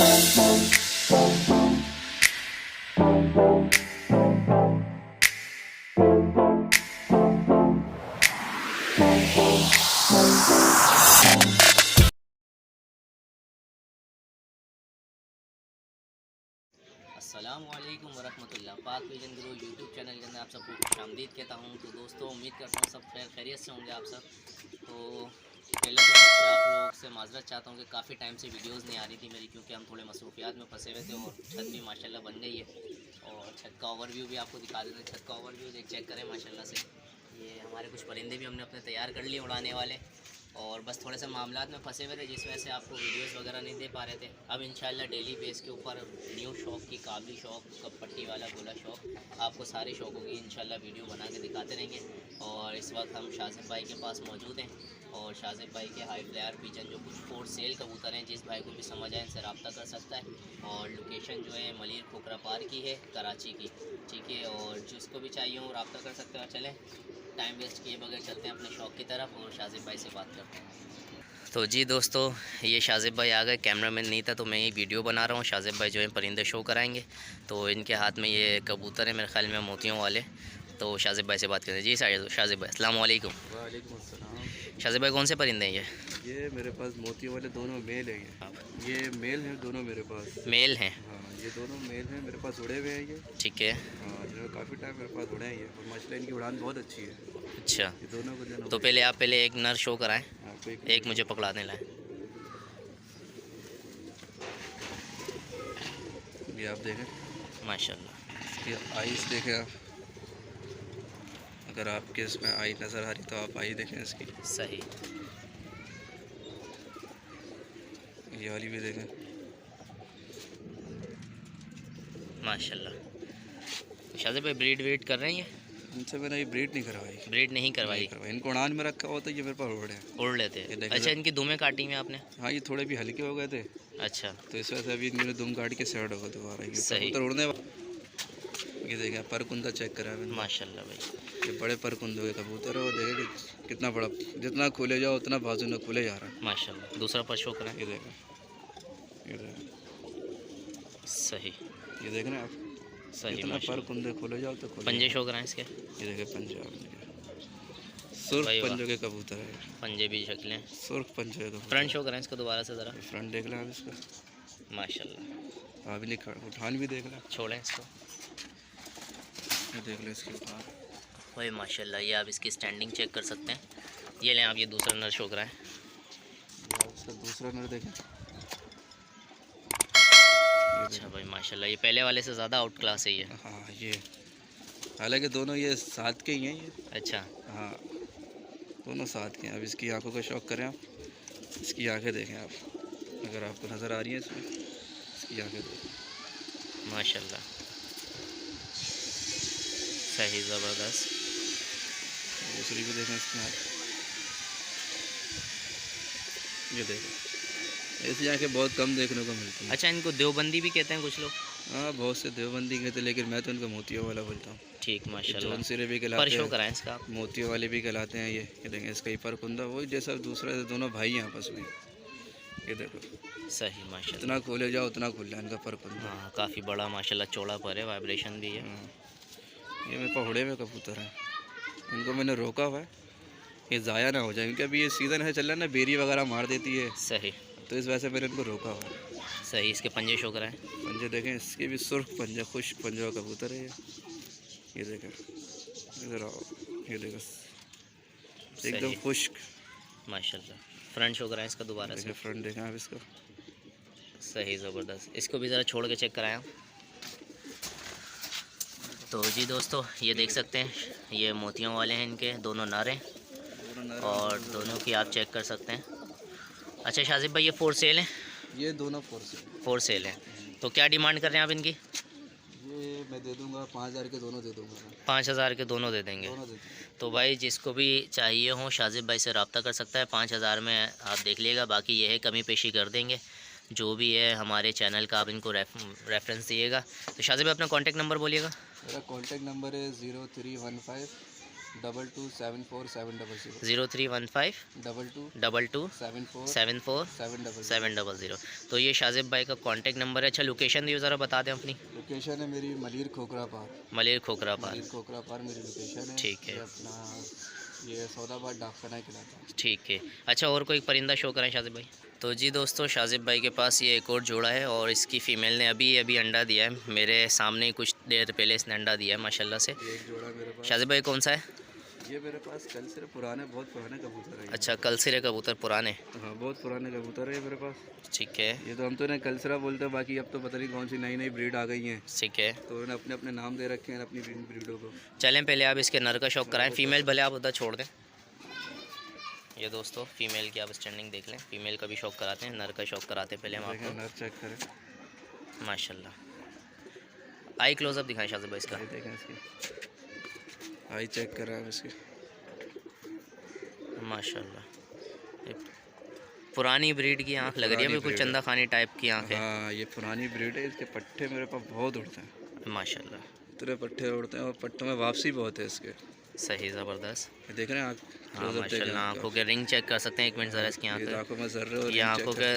अस्सलामुअलैकुम वरहमतुल्लाह। पाक विजन गुरु YouTube channel के अंदर आप सबको खुशामदीद कहता हूँ। तो दोस्तों, उम्मीद करता हूँ सब खैरियत से होंगे आप सब। तो पहले तो सबसे आप लोग से माजरत चाहता हूँ कि काफ़ी टाइम से वीडियोस नहीं आ रही थी मेरी, क्योंकि हम थोड़े मसरूफियात में फंसे हुए थे। और छत भी माशाल्लाह बन गई है, और छत का ओवरव्यू भी आपको दिखा देते हैं। छत का ओवरव्यू एक चेक करें माशाल्लाह से। ये हमारे कुछ परिंदे भी हमने अपने तैयार कर लिए उड़ाने वाले, और बस थोड़े से मामलात में फंसे हुए थे, जिस वजह से आपको वीडियोस वगैरह नहीं दे पा रहे थे। अब इंशाल्लाह डेली बेस के ऊपर न्यू शौक की काबली शौक, कपट्टी वाला गोला शौक, आपको सारे शौकों की इंशाल्लाह वीडियो बना के दिखाते रहेंगे। और इस वक्त हम शाजिब भाई के पास मौजूद हैं, और शाजिब भाई के हाई फ्लायर पिजन जो कुछ फोर सेल कबूतर हैं, जिस भाई को भी समझ आए इनसे रब्ता कर सकता है। और लोकेशन जो है मलिर खोखरा पार की है, कराची की, ठीक है। और जिसको भी चाहिए हो रब्ता कर सकते हो। चलें टाइम वेस्ट किए बगैर चलते हैं अपने शौक़ की तरफ और शाजिब भाई से बात करते हैं। तो जी दोस्तों, ये शाजिब भाई आ गए। कैमरामैन नहीं था तो मैं ये वीडियो बना रहा हूँ। शाजिब भाई जो है परिंदे शो कराएंगे। तो इनके हाथ में ये कबूतर है, मेरे ख्याल में मोतियों वाले। तो शाजिब भाई से बात करते हैं। जी शाजिब भाई, अस्सलाम वालेकुम। वालेकुम अस्सलाम। शाजिब भाई, कौन से परिंदे हैं ये मेरे पास मोतियों वाले दोनों मेल हैं। ये मेल हैं दोनों मेरे पास। मेल हैं? हाँ, ये दोनों मेल हैं मेरे पास, उड़े हुए हैं ये। ठीक है। हाँ, जो काफ़ी टाइम मेरे पास उड़े हैं ये, और माशाल्लाह इनकी उड़ान बहुत अच्छी है। अच्छा, ये दोनों को देना। तो पहले आप एक नर शो कराएं। आपको एक मुझे पकड़ाने लाएं। ये आप देखें, माशाल्लाह। इसकी आइस देखें आप। अगर आपके इसमें आई नज़र आ रही तो आप आई देखें इसकी। सही। ये वाली भी देखें माशाल्लाह। शाजिब भाई, ब्रीड वेट कर रहे हैं ये? इनसे मैंने ये ब्रीड नहीं करवाई। ब्रीड नहीं करवाई? इनको उड़ान में रखा हुआ था, ये मेरे पास उड़ है। उड़ लेते हैं? अच्छा, इनकी दुमें काटी में आपने? हाँ, ये थोड़े भी हल्के हो गए थे। अच्छा, तो इस वजह से अभी इन्होंने दुम काट के सेट होगा दोबारा। सही। तो उड़ने ये देखें, परकुंदा चेक करा मैंने माशाल्लाह भाई। ये बड़े परकुंदे के कबूतर है। और देखें कि कितना बड़ा, जितना खुले जाओ उतना बाजू में खुले जा रहा है। माशाल्लाह। दूसरा पर शो करें। ये देखें, ये देखें, सही। ये देख रहे हैं आप, सही। जितना परकुंदे खुले जाओ तो खुले। पंजे शो कराएं इसके। ये देखें पंजे, आपने सुर्ख पंजों के कबूतर है। पंजे भी शक्लें सुर्ख पंजे के। फ्रंट शो कराएं इसको दोबारा से ज़रा। फ्रंट देख लें आप इसका। माशाल्लाह। आप नहीं, उठान भी देख लें। छोड़ें इसको। ये देख लें इसकी उठान। भाई माशाल्लाह, ये आप इसकी स्टैंडिंग चेक कर सकते हैं। ये लें आप, ये दूसरा नर शो कराएं। इसका दूसरा नर देखें। अच्छा भाई माशाल्लाह, ये पहले वाले से ज़्यादा आउट क्लास है ये। हाँ, ये हालांकि दोनों ये साथ के ही हैं ये। अच्छा। हाँ, दोनों साथ के हैं। अब इसकी आंखों का शौक करें आप। इसकी आंखें देखें आप, अगर आपको नज़र आ रही है इसमें, इसकी आंखें देखें माशाल्लाह। सही, ज़बरदस्त। दूसरी भी देखें इसमें आप। ये देखें, ऐसी आंखें बहुत कम देखने को मिलती हैं। अच्छा, इनको देवबंदी भी कहते हैं कुछ लोग? हाँ, बहुत से देवबंदी कहते हैं, लेकिन मैं तो इनको मोतियों वाला बोलता हूँ। ठीक, माशाल्लाह। जौन सिरे भी कहलाते शो हैं, कराएं इसका आप। मोतियों वाले भी कहलाते हैं। ये देखें, इसका ही परकुंदा वही जैसा दूसरा, दोनों भाई हैं आपस में। ये देखो, सही माशाल्लाह। जितना खोले जाओ उतना खुल जाए इनका परकुंदा। हाँ, काफ़ी बड़ा माशाल्लाह, चौड़ा पर है, वाइब्रेशन भी है। ये मेरे पास उड़े हुए कबूतर हैं। इनको मैंने रोका हुआ है, ये ज़ाया ना हो जाए, क्योंकि अभी ये सीज़न है चल रहा है ना, बेरी वगैरह मार देती है। सही। तो इस वजह से मैंने इनको रोका हुआ है। सही। इसके पंजे शो कराएं। पंजे देखें, इसके भी सुर्ख पंजा, खुश्क पंजों का कबूतर है ये देखें, इधर आओ। ये देखें, एकदम खुश्क माशाल्लाह। फ्रंट शो कराएं इसका दोबारा से। फ्रंट देखें आप इसका। सही, ज़बरदस्त। इसको भी ज़रा छोड़ के चेक कराएं आप। तो जी दोस्तों, ये देख सकते हैं, ये मोतियों वाले हैं, इनके दोनों नारे, और दोनों की आप चेक कर सकते हैं। अच्छा शाजिब भाई, ये फोर सेल हैं? ये दोनों फोर सेल हैं। तो क्या डिमांड कर रहे हैं आप इनकी? ये मैं दे दूंगा 5000 के दोनों दे दूंगा। 5000 के दोनों दे देंगे? तो भाई जिसको भी चाहिए हो शाजिब भाई से रब्ता कर सकता है। 5000 में आप देख लीजिएगा, बाकी ये है कमी पेशी कर देंगे जो भी है। हमारे चैनल का आप इनको रेफरेंस दिएगा। तो शाजिब भाई अपना कॉन्टैक्ट नंबर बोलिएगा। मेरा कॉन्टैक्ट नंबर है 0315 227470 0315 22 22 74 74 700। 700। तो ये शाजिब भाई का कांटेक्ट नंबर है। अच्छा लोकेशन दियो ज़रा बता दें अपनी। लोकेशन है मेरी मलिर खोखरा पार। मलिर खोखरा पार। मलिर खोखरा पार मेरी लोकेशन है। ठीक है। ये अपना ये सौदाबाद डाकखाना के इलाका। ठीक है। अच्छा और कोई परिंदा शो कराएं शाजिब भाई। तो जी दोस्तों शाजिब भाई के पास ये एक और जोड़ा है और इसकी फ़ीमेल ने अभी अभी अंडा दिया है। मेरे सामने ही कुछ देर पहले इसने अंडा दिया है माशाल्लाह से। ये एक जोड़ा मेरे पास। शाजिब भाई कौन सा है? ये मेरे पास कल से पुराने बहुत पुराने कबूतर है। अच्छा कल सिरे कबूतर पुराने। हाँ बहुत पुराने कबूतर है मेरे पास। ठीक है। ये तो हम तो इन्हें कलसरा बोलते हैं, बाकी अब तो पता नहीं कौन सी नई नई ब्रीड आ गई हैं। ठीक है। तो इन्हें अपने अपने नाम दे रखे हैं अपनी ब्रीडों को। चलें पहले आप इसके नर का शौक कराएं, फीमेल भले आप उधर छोड़ दें। ये दोस्तों फीमेल की आप स्टैंडिंग देख लें, फीमेल का भी शौक कराते हैं, नर का शौक कराते हैं। पहले हम आपको नर चेक करें। माशाल्लाह आई क्लोजअप दिखाएं शाजिब भाई इसका। देखें इसकी आई चेक करें आप इसकी। माशाल्लाह ये पुरानी ब्रीड की आंख लग रही है, बिल्कुल चंदा खानी टाइप की आंख है। हाँ ये पुरानी ब्रीड है। इसके पट्टे मेरे पास बहुत उड़ते हैं माशाल्लाह। इतने पट्टे उड़ते हैं और पट्टों में वापसी बहुत है इसके। सही ज़बरदस्त। देख रहे हैं आप? हाँ माशाल्लाह आंखों के रिंग चेक कर सकते हैं। एक मिनट ज़रा इसकी आंखों में जर्रे और ये आंखों के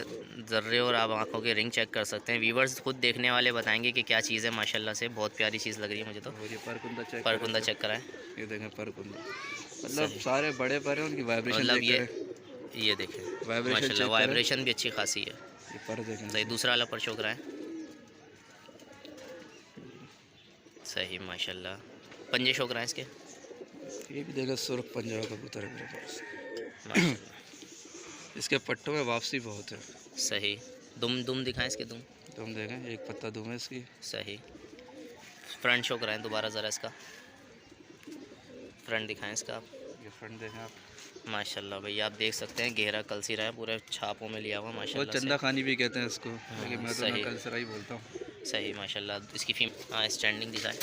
जर्रे और आप आंखों के रिंग चेक कर सकते हैं। व्यूवर्स खुद देखने वाले बताएंगे कि क्या चीज़ है। माशाल्लाह से बहुत प्यारी चीज़ लग रही है मुझे तो। ये परकुंदा चेक कराएं। ये देखें परकुंदा, मतलब सारे बड़े पर हैं, उनकी वाइब्रेशन मतलब ये देखें माशाल्लाह वाइब्रेशन भी अच्छी खासी है। ये पर देखें। सही दूसरा वाला पर शो कराएं। सही माशाल्लाह पंजे शो कराएं इसके। ये भी देखा सुर्ख पंजाब कबूतर है मेरे पास। इसके पट्टों में वापसी बहुत है। सही दुम दिखाएं इसके दुम देखें, एक पत्ता दुम है इसकी। सही फ्रंट शो कराएं दोबारा ज़रा इसका। फ्रंट दिखाएं इसका आप। ये फ्रंट देखें आप। माशाल्लाह भैया आप देख सकते हैं गहरा कलसीरा है, पूरे छापों में लिया हुआ माशाल्लाह। बहुत चंदा खानी भी कहते हैं इसको, लेकिन मैं तो कलसीरा ही बोलता हूँ। सही माशाल्लाह। इसकी हाँ स्टैंडिंग दिखाएं।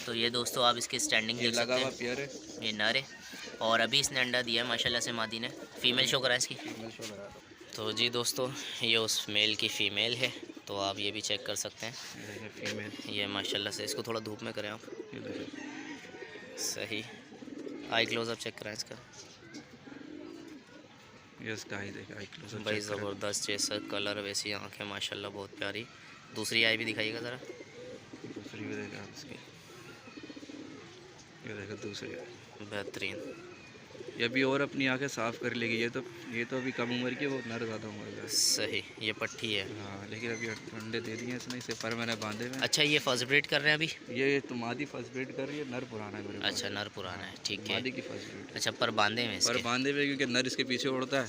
तो ये दोस्तों आप इसकी स्टैंडिंग देख सकते हैं। प्यार है ये नर है और अभी इसने अंडा दिया है माशाल्लाह से मादी ने। फीमेल शो कराएं इसकी। तो जी दोस्तों ये उस मेल की फ़ीमेल है, तो आप ये भी चेक कर सकते हैं। फीमेल ये माशाल्लाह से। इसको थोड़ा धूप में करें आप। सही आई क्लोजअप चेक कराएं इसका। ये इसका आई देखें, आई क्लोजअप भाई ज़बरदस्त जैसा कलर वैसी आँखें माशाल्लाह बहुत प्यारी। दूसरी आई भी दिखाइएगा ज़रा। दूसरी भी देखा इसकी। ये देखा दूसरी आई बेहतरीन। ये भी और अपनी आंखें साफ़ कर लेगी। ये तो अभी कम उम्र की है, वो नर ज़्यादा उम्र का है। सही ये पट्टी है। हाँ लेकिन अभी अंडे दे दिए इसने, इसे पर मैंने बांधे हुए। अच्छा ये फर्स्ट ब्रीड कर रहे हैं अभी? ये तो मादी फर्स्ट ब्रीड कर रही है, नर पुराना है मेरे पास। अच्छा नर पुराना है, ठीक है। मादी की फर्स्ट ब्रीड। अच्छा पर बांधे में पर बांधे हुए क्योंकि नर इसके पीछे उड़ता है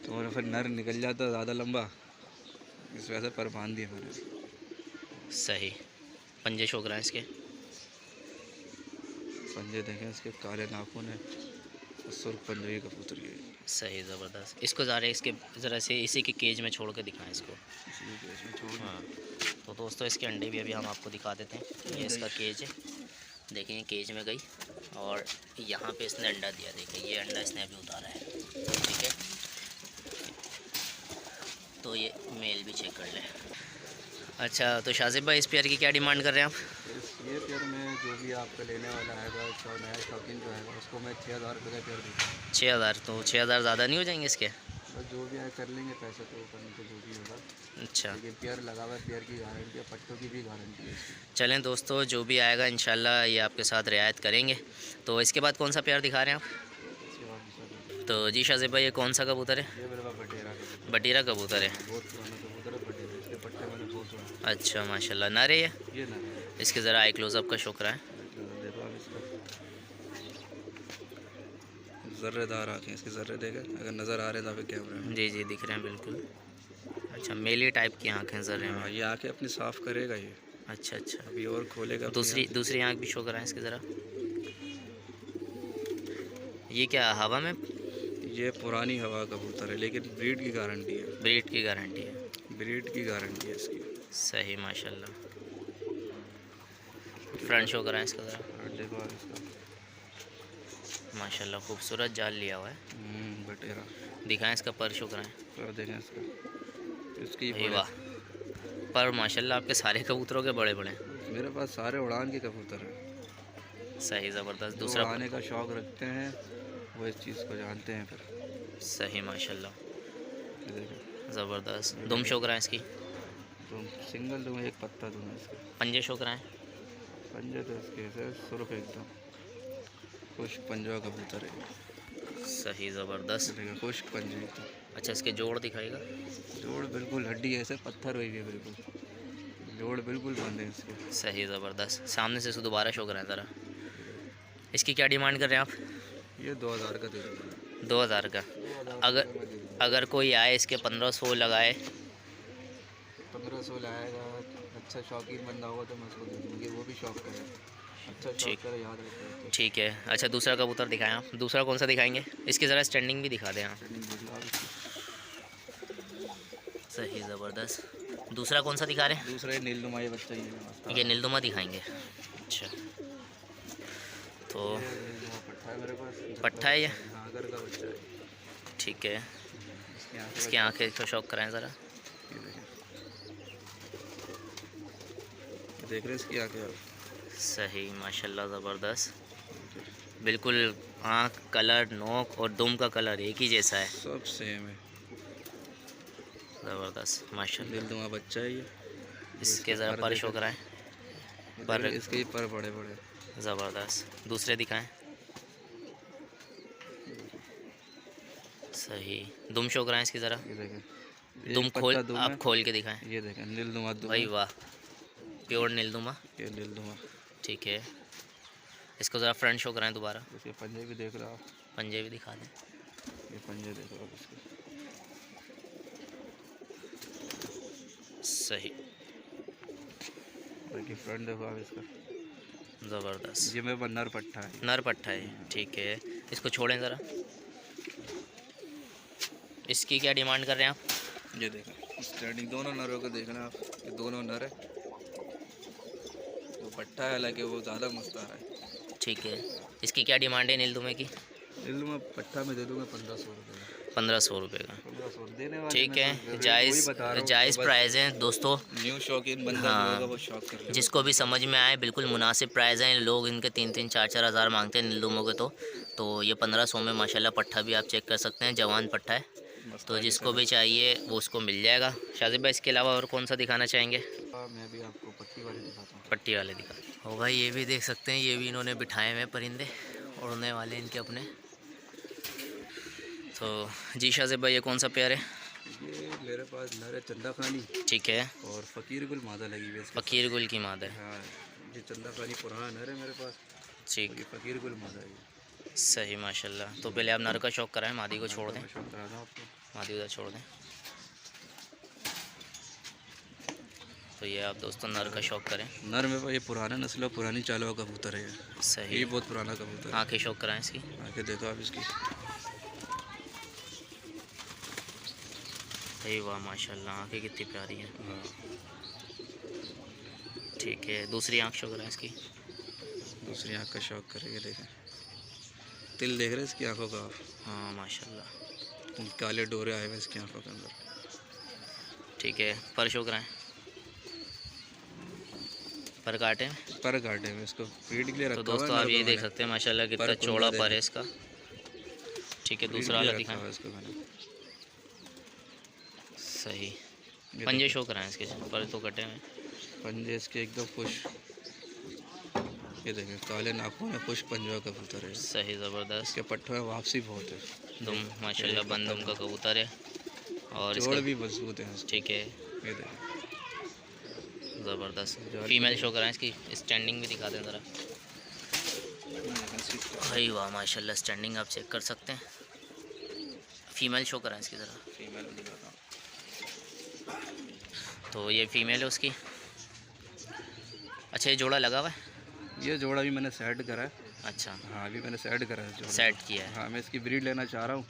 तो फिर नर निकल जाता है ज़्यादा लंबा, इस वजह से पर बांध दिए मैंने। सही पंजे शो कराएं इसके। पंजे देखें इसके, काले नाखून है, सुर्ख पंजे की कबूतर है। सही ज़बरदस्त। इसको ज़रा से इसी के केज में छोड़ के दिखाएं इसको। हाँ तो दोस्तों इसके अंडे भी अभी हम आपको दिखा देते हैं। ये इसका केज है, देखिए केज में गई और यहाँ पे इसने अंडा दिया। देखिए ये अंडा इसने अभी उतारा है, ठीक है। तो ये मेल भी चेक कर लें। अच्छा तो शाजिब भाई इस पेयर की क्या डिमांड कर रहे हैं आप? ये पेयर में जो भी आपका लेने वाला है नया शौकीन जो है उसको मैं 6000 रुपये का पेयर दूँगा। 6000? तो 6000 ज़्यादा नहीं हो जाएंगे इसके? बस जो भी है कर लेंगे पैसे तो ऊपर नीचे जो भी होगा। अच्छा लेकिन पेयर लगा हुआ है, पेयर की गारंटी है, पट्टों की भी गारंटी है। चलें दोस्तों जो भी आएगा इंशाल्लाह ये आपके साथ रियायत करेंगे। तो इसके बाद कौन सा पेयर दिखा रहे हैं आप? तो जी शाजिब भाई ये कौन सा कबूतर है? ये मेरे पास बटीरा कबूतर है। बहुत पुराना कबूतर है, बटीरा। इसके पट्टे मैंने बहुत सुना। अच्छा माशाल्लाह नर है ये नर है। इसके ज़रा आई क्लोजअप का शौक रहा है। देखो आप इसका ज़र्रेदार आँखें, इसके ज़र्रे देखें अगर नज़र आ रहे हैं तो आपके कैमरे में। जी जी दिख रहे हैं बिल्कुल। अच्छा मेली टाइप की आँखें ज़र्रे में। ये आँखें अपनी साफ़ करेगा ये। अच्छा अभी और खोलेगा। दूसरी आँख भी शो कराएं इसके ज़रा। ये क्या हवा में? ये पुरानी हवा कबूतर है लेकिन ब्रीड की गारंटी है। ब्रीड की गारंटी है। ब्रीड की गारंटी है इसकी। सही माशाल्लाह। फ्रंट शो कराएं इसका ज़रा। देखो आप इसका माशाल्लाह खूबसूरत जाल लिया हुआ है। बटेरा दिखाएं इसका पर शो कराएं। तो देखें इसका, इसकी वाह पर माशाल्लाह आपके सारे कबूतरों के बड़े बड़े। मेरे पास सारे उड़ान के कबूतर हैं। सही ज़बरदस्त। जो दूसरा आने का शौक़ रखते हैं वो इस चीज़ को जानते हैं फिर। सही माशाल्लाह, ये देखें, ज़बरदस्त। दुम शो कराएँ इसकी, तो सिंगल दूँ, एक पत्ता दूँ इसके। पंजे शो कराएँ। पंजे तो इसके से सुर्ख एकदम खुश्क पंजा कबूतर है। सही ज़बरदस्त। देखिए खुश्क पंजे एकदम। अच्छा, इसके जोड़ दिखाएगा। जोड़ बिल्कुल हड्डी ऐसे पत्थर हुई है बिल्कुल, जोड़ बिल्कुल बंद है इसके। सही ज़बरदस्त। सामने से दोबारा शो कराएँ ज़रा। इसकी क्या डिमांड कर रहे हैं आप? ये 2000 का दे दूँगा। 2000 का। अगर कोई आए इसके 1500 लगाए? 1500 लाएगा, अच्छा शौकीन बंदा होगा तो मैं उसको दे दूँगी, वो भी शौक करे, अच्छा शौक करे, याद रखते। ठीक है। अच्छा, दूसरा कबूतर दिखाएं आप। दूसरा कौन सा दिखाएंगे? इसकी ज़रा स्टैंडिंग भी दिखा दें आप। सही ज़बरदस्त। दूसरा कौन सा दिखा रहे हैं? दूसरा ये नीलनुमा ये बच्चा ये नीलदुमा दिखाएंगे। अच्छा, तो पट्ठा है मेरे पास। पट्ठा है ये? नागर का बच्चा है। ठीक है। इसकी आंखें को शौक कराएं ज़रा। ये देख रहे हैं इसकी आंखें आप? सही माशाल्लाह, ज़बरदस्त। बिल्कुल आँख, कलर, नोक और दुम का कलर एक ही जैसा है। सब सेम है। ज़बरदस्त माशाल्लाह। नीलनुमा बच्चा है ये। इसके ज़रा पर शो कराएं। पर इसके ही पर बड़े बड़े। ज़बरदस्त। दूसरे दिखाएं। सही। दुम शो कराएं इसकी ज़रा। ये देखें, दुम खोल, आप खोल के दिखाएं। ये देखें नीलनुमा दुम। भाई वाह, प्योर नीलदुमा। ये नीलनुमा। ठीक है। इसको ज़रा फ्रंट शो कराएं दोबारा। इसके पंजे भी देख रहे हो आप? पंजे भी दिखा दें। ये पंजे देखो आप इसके। सही। देखिए फ्रंट देखो आप इसका। ज़बरदस्त। ये मेरे पास नर पट्ठा है। नर पट्ठा है, ठीक है। इसको छोड़ें ज़रा। इसकी क्या डिमांड कर रहे हैं आप? ये देखें स्टैंडिंग, दोनों नरों को देखना आप, ये दोनों नर है। तो पट्ठा है हालांकि वो ज़्यादा मस्त आ रहा है। ठीक है। इसकी क्या डिमांड है नीलदुमे की? नीलनुमा पट्ठा में दे दूँगा 1500 रुपये का। 1500 रुपये का। 1500 देने वाले। ठीक है, जायज़ प्राइस हैं दोस्तों। न्यू शौकीन बंदा जो होगा वो शौक कर लेगा। जिसको भी समझ में आए, बिल्कुल मुनासिब प्राइस हैं। लोग इनके 3-3, 4-4 हज़ार मांगते हैं नीलदुमों के, तो ये 1500 में माशाल्लाह पट्ठा भी आप चेक कर सकते हैं, जवान पट्ठा है। तो जिसको भी चाहिए वो उसको मिल जाएगा। शाजिब भाई, इसके अलावा और कौन सा दिखाना चाहेंगे? मैं भी आपको पट्टी वाले दिखाता हूँ। पट्टी वाले दिखा हो भाई। ये भी देख सकते हैं, ये भी इन्होंने बिठाए हुए परिंदे, उड़ने वाले इनके अपने। तो जी शाजिब भाई, ये कौन सा पेयर है? ये मेरे पास नर है चंदा खानी। ठीक है। और फ़कीर गुल मादा लगी हुई है। फ़कीर गुल की मादा है। हाँ, ये चंदा खानी पुराना नर है मेरे पास। ठीक। ये फ़कीर गुल मादा है। सही माशाल्लाह। तो पहले आप नर का शौक कराएं, मादी को छोड़ दें। शौक करा दूँ आपको? मादी उधर छोड़ दें। तो ये आप दोस्तों नर का शौक करें। नर में ये पुराना नस्ल, पुरानी चालों का कबूतर है। सही। ये बहुत पुराना कबूतर है। आँखें शौक कराएं इसकी। आँखें देखो आप इसकी। सही वाह माशाल्लाह, आँखें कितनी प्यारी हैं। हाँ। ठीक है। दूसरी आँख शौक कराएं इसकी। दूसरी आँख का शौक करेंगे। देखें तिल देख रहे हैं इसकी आँखों का आप? हाँ माशाल्लाह। काले डोरे आए हुए इसकी आँखों के अंदर। ठीक है। पर शो कराएं। पर काटे में इसको फीड के लिए रखा तो दोस्तों आप ये देख सकते हैं माशाल्लाह कितना चौड़ा पर है इसका। ठीक है। दूसरा वाला दिखाएं। सही। पंजे शो कराएं इसके, पर तो कटे हुए। पंजे इसके एकदम खुश। ये देखें काले नाखून में खुश पंजा कबूतर है। सही ज़बरदस्त। इसके पट्टों में वापसी बहुत है। दुम माशाल्लाह बंदुम का कबूतर है और जोड़ भी मजबूत है। ठीक है। ये देखें ज़बरदस्त। फीमेल शो कराएं इसकी, स्टैंडिंग भी दिखा दें ज़रा। भाई वाह माशाल्लाह, स्टैंडिंग आप चेक कर सकते हैं। फीमेल शो कराएं इसकी ज़रा। फीमेल दिखाता हूँ। तो ये फीमेल है उसकी। अच्छा, ये जोड़ा लगा हुआ है? ये जोड़ा भी मैंने सेट करा है। अच्छा। हाँ, अभी मैंने सेट करा है। सेट किया है। हाँ, मैं इसकी ब्रीड लेना चाह रहा हूँ।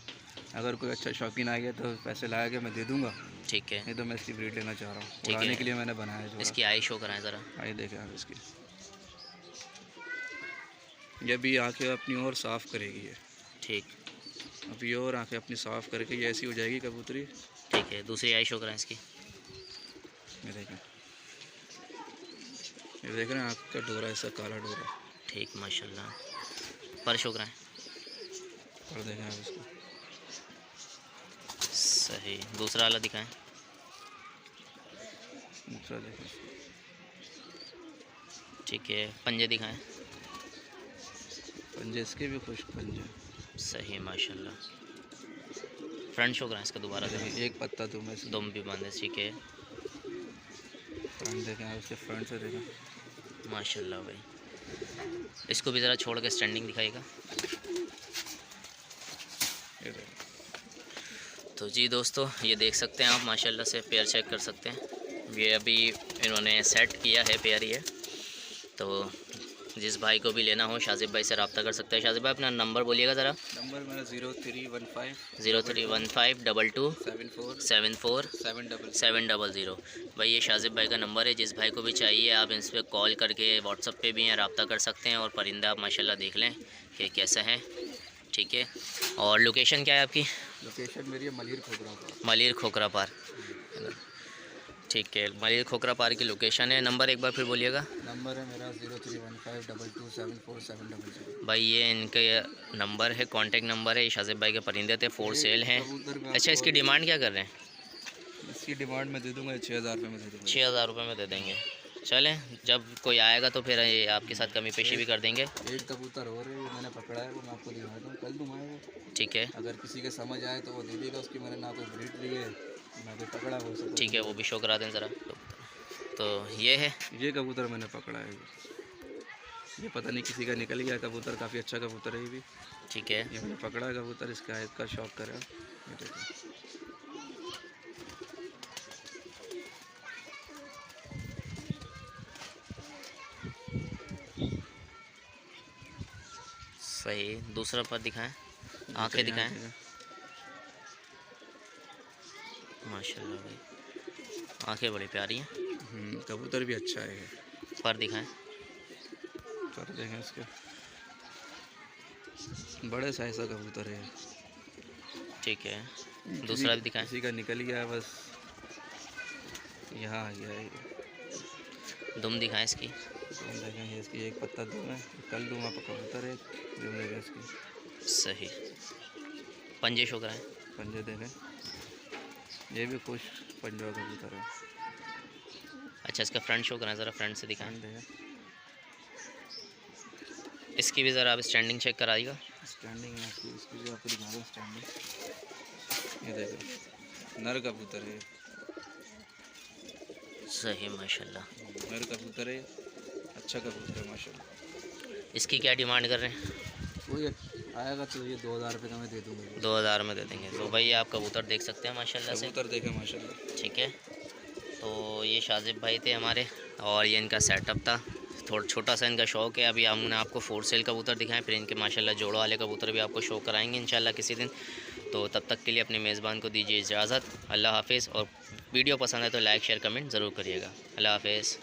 अगर कोई अच्छा शौकीन आ गया तो पैसे लगा के मैं दे दूँगा। ठीक है। नहीं तो मैं इसकी ब्रीड लेना चाह रहा हूँ। ठीक उड़ाने है। के लिए मैंने बनाया है। इसकी आई शो कराएं ज़रा। आई देखें आप इसकी। ये भी आँखें अपनी और साफ़ करेगी ये। ठीक। अभी और आँखें अपनी साफ़ करके ये ऐसी हो जाएगी कबूतरी। ठीक है। दूसरी आई शो कराएं इसकी। ये देखें, ये देख रहे हैं आँख का डोरा, ऐसा काला डोरा। ठीक माशाल्लाह। पर शुक्र है। और देखें आप इसको, सही। दूसरा वाला दिखाएं। दूसरा देखें, ठीक है। पंजे दिखाएं। पंजे इसके भी खुश्क पंजे। सही माशाल्लाह। फ्रंट शुक्र है इसका। दोबारा देखें। एक पत्ता दुम है, दुम भी बंद है। ठीक है। फ्रंट देखें आप, उसके फ्रंट से देखें माशाल्लाह भाई। इसको भी ज़रा छोड़ के स्टैंडिंग दिखाएगा। ये देखें। तो जी दोस्तों, ये देख सकते हैं आप, माशाल्लाह से पेयर चेक कर सकते हैं। ये अभी इन्होंने सेट किया है पेयर ये। तो जिस भाई को भी लेना हो शाजिब भाई से रब्ता कर सकते हैं। शाजिब भाई अपना नंबर बोलिएगा ज़रा। नंबर मेरा 0315 02 74 74 700। भाई ये शाजिब भाई का नंबर है। जिस भाई को भी चाहिए आप इस पर कॉल करके व्हाट्सअप पे भी हैं रब्ता कर सकते हैं। और परिंदा आप माशाल्लाह देख लें कि कैसा है। ठीक है। और लोकेशन क्या है आपकी? लोकेशन मेरी है मलिर खोखरा पार। मलिर खोखरा पार। ठीक है, मलिर खोखरा पार की लोकेशन है। नंबर एक बार फिर बोलिएगा। नंबर है मेरा 0315 22 74 700। भाई ये इनका नंबर है, कांटेक्ट नंबर है। ये शाजिब भाई के परिंदे थे, फोर सेल हैं। अच्छा, इसकी डिमांड क्या कर रहे हैं? इसकी डिमांड मैं दे दूँगा 6000 रुपये में दे दूँगा। 6000 रुपये में दे देंगे। चलें, जब कोई आएगा तो फिर ये आपके साथ कमी पेशी भी कर देंगे। एक कबूतर हो रहे हैं, मैंने पकड़ा है, वो मैं आपको दिखा दूँ, कल दूँ आएगा। ठीक है। अगर किसी के समझ आए तो वो दे देगा। उसकी मैंने ना कोई ब्रीड ली है ना कोई पकड़ा हो सकता। ठीक है, वो भी शो करा दें ज़रा। तो ये है, ये कबूतर मैंने पकड़ा है। ये पता नहीं किसी का निकल गया कबूतर, काफ़ी अच्छा कबूतर है ये भी। ठीक है। ये मैंने पकड़ा है कबूतर, इसका शौक करा। ये देखो, सही। दूसरा पर दिखाएं, आंखें दिखाएं। माशाल्लाह भाई, आंखें बड़ी प्यारी हैं। कबूतर भी अच्छा है। पर दिखाएं। पर देखें इसके, बड़े साइज का कबूतर है। ठीक है। दूसरा भी दिखाएं। किसी का निकल गया है, बस यहाँ आ गया है। दुम दिखाएं इसकी। दुम देखें, इसकी एक पत्ता दुम है। कल दूँगा कबूतर है, दुम देखें इसकी। सही। पंजे शो कराएं। पंजे देखें, ये भी खुश पंजों का कबूतर है। अच्छा, इसका फ्रंट शो कराएं ज़रा, फ्रंट से दिखाएं। देखें, इसकी भी ज़रा आप स्टैंडिंग चेक कराइएगा। स्टैंडिंग में इसकी भी आपको दिखा दूँ स्टैंडिंग। ये देखो, नर कबूतर है। सही माशाल्लाह। नर कबूतर है, अच्छा कबूतर है माशाल्लाह। इसकी क्या डिमांड कर रहे हैं? कोई आएगा तो ये 2000 रुपये का मैं दे दूँगा। 2000 में दे देंगे। तो भाई आप कबूतर देख सकते हैं माशाल्लाह से। कबूतर देखें माशाल्लाह। ठीक है। तो ये शाजिब भाई थे हमारे, और ये इनका सेटअप था। थोड़ा छोटा सा इनका शौक़ है। अभी हमने आपको फोर सेल कबूतर दिखाएं, फिर इनके माशाल्लाह जोड़ों वाले कबूतर भी आपको शो कराएंगे इंशाल्लाह किसी दिन। तो तब तक के लिए अपने मेज़बान को दीजिए इजाज़त। अल्लाह हाफिज़। और वीडियो पसंद है तो लाइक शेयर कमेंट ज़रूर करिएगा। अल्लाह हाफिज़।